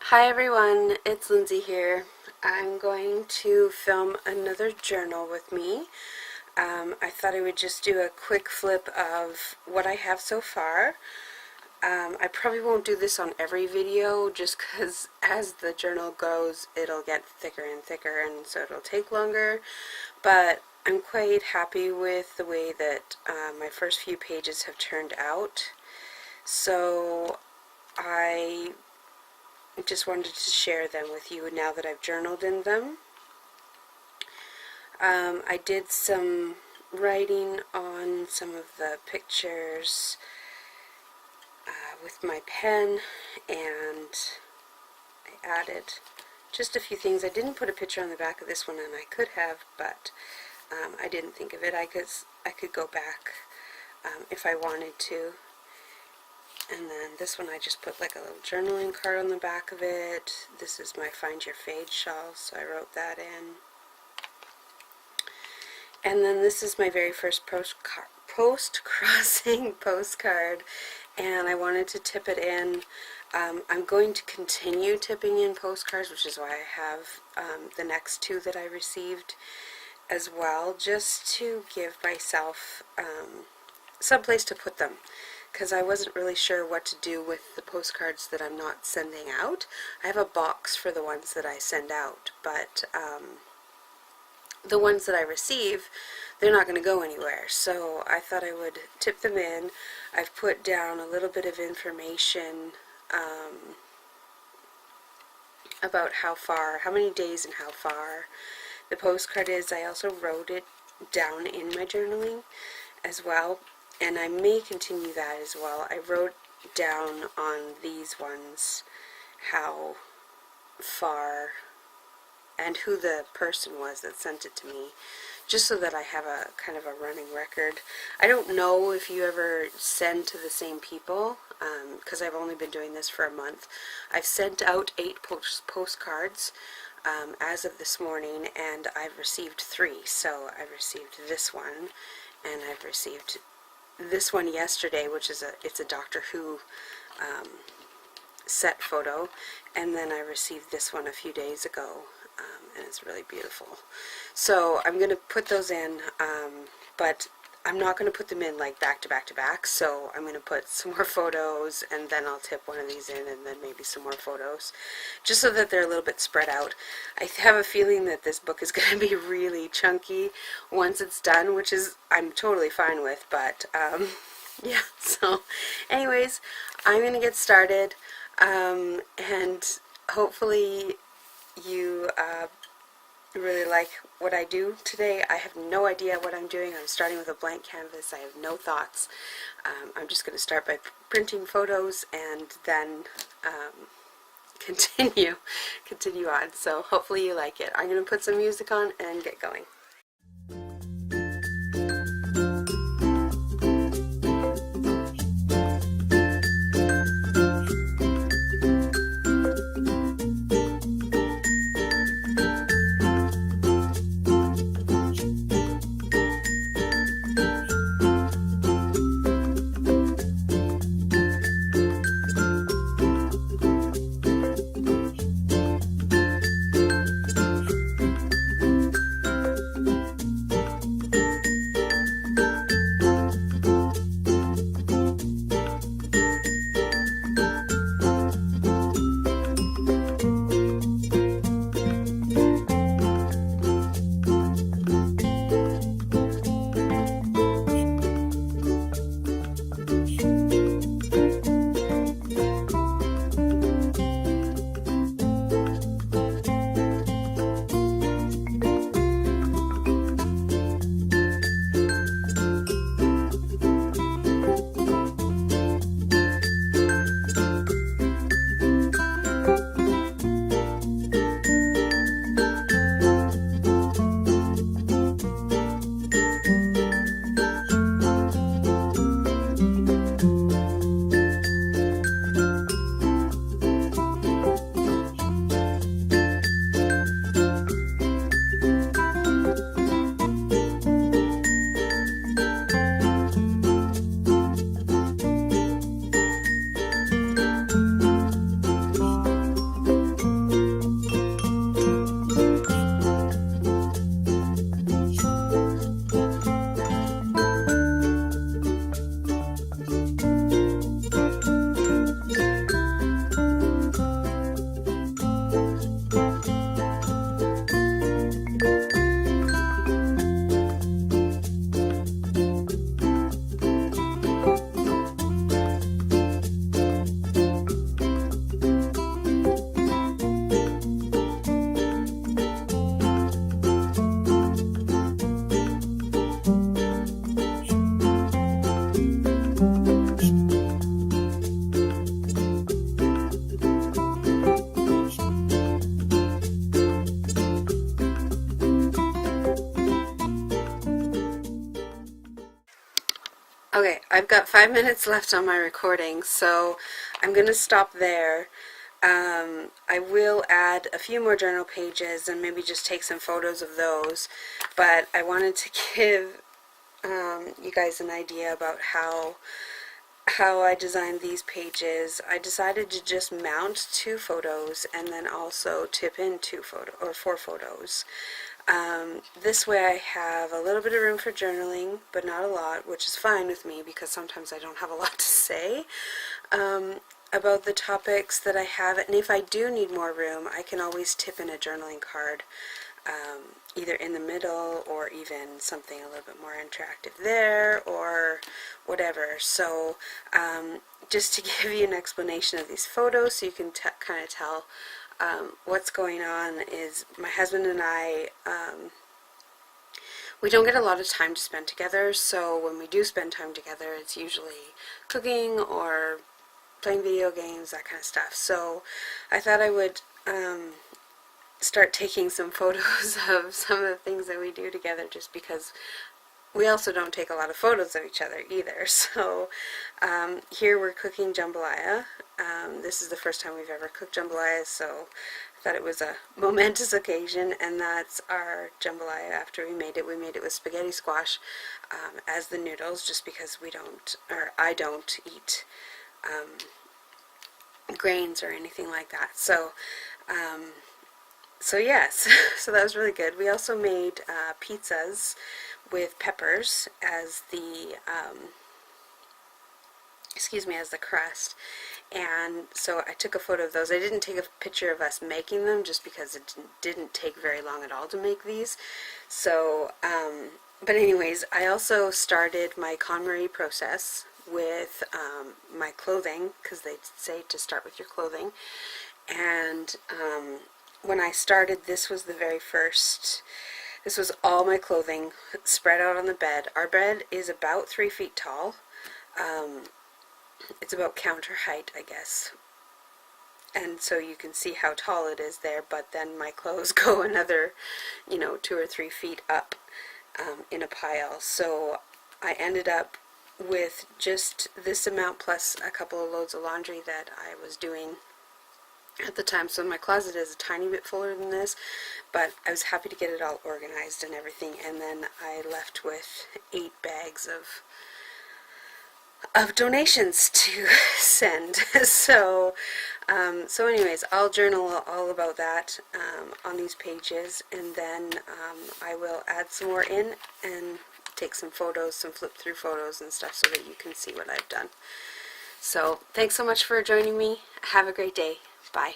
Hi everyone, it's Lindsay here. I'm going to film another journal with me. I thought I would just do a quick flip of what I have so far. I probably won't do this on every video just because as the journal goes it'll get thicker and thicker, and so it'll take longer, but I'm quite happy with the way that my first few pages have turned out. So I just wanted to share them with you now that I've journaled in them. I did some writing on some of the pictures with my pen, and I added just a few things. I didn't put a picture on the back of this one, and I could have, but I didn't think of it. I could go back if I wanted to. And then this one I just put like a little journaling card on the back of it. This is my Find Your Fade shawl, so I wrote that in. And then this is my very first post-crossing postcard, and I wanted to tip it in. I'm going to continue tipping in postcards, which is why I have the next two that I received as well, just to give myself some place to put them, because I wasn't really sure what to do with the postcards that I'm not sending out. I have a box for the ones that I send out, but the ones that I receive, they're not going to go anywhere, so I thought I would tip them in. I've put down a little bit of information about how many days and how far the postcard is. I also wrote it down in my journaling as well, and I may continue that as well. I wrote down on these ones how far and who the person was that sent it to me, just so that I have a kind of a running record. I don't know if you ever send to the same people, because I've only been doing this for a month. I've sent out 8 postcards as of this morning, and I've received 3. So I received this one, and I've received this one yesterday, which is it's a Doctor Who set photo, and then I received this one a few days ago, and it's really beautiful. So I'm going to put those in, but I'm not going to put them in like back to back to back, so I'm going to put some more photos, and then I'll tip one of these in, and then maybe some more photos, just so that they're a little bit spread out. I have a feeling that this book is going to be really chunky once it's done, which is I'm totally fine with, but yeah, so anyways, I'm going to get started, and hopefully you really like what I do today. I have no idea what I'm doing. I'm starting with a blank canvas. I have no thoughts. I'm just going to start by printing photos and then continue on. So hopefully you like it. I'm going to put some music on and get going. I've got 5 minutes left on my recording, so I'm going to stop there. I will add a few more journal pages and maybe just take some photos of those, but I wanted to give you guys an idea about how I designed these pages. I decided to just mount 2 photos and then also tip in 4 photos. This way I have a little bit of room for journaling, but not a lot, which is fine with me because sometimes I don't have a lot to say about the topics that I have. And if I do need more room, I can always tip in a journaling card, either in the middle or even something a little bit more interactive there or whatever. So just to give you an explanation of these photos so you can kind of tell what's going on, is my husband and I, we don't get a lot of time to spend together, so when we do spend time together, it's usually cooking or playing video games, that kind of stuff. So I thought I would start taking some photos of some of the things that we do together, just because we also don't take a lot of photos of each other either. So here we're cooking jambalaya. This is the first time we've ever cooked jambalaya, so I thought it was a momentous occasion, and that's our jambalaya after we made it. We made it with spaghetti squash as the noodles, just because I don't eat grains or anything like that. So yes, so that was really good. We also made pizzas with peppers as the as the crust, and so I took a photo of those. I didn't take a picture of us making them just because it didn't take very long at all to make these. So but anyways, I also started my KonMari process with my clothing, because they say to start with your clothing. And when I started, this was the very first. This was all my clothing spread out on the bed. Our bed is about 3 feet tall. It's about counter height, I guess. And so you can see how tall it is there, but then my clothes go another, 2 or 3 feet up in a pile. So I ended up with just this amount plus a couple of loads of laundry that I was doing at the time. So my closet is a tiny bit fuller than this, but I was happy to get it all organized and everything. And then I left with 8 bags of donations to send. So anyways, I'll journal all about that on these pages, and then I will add some more in and take some photos, some flip through photos and stuff, so that you can see what I've done. So thanks so much for joining me. Have a great day. Bye.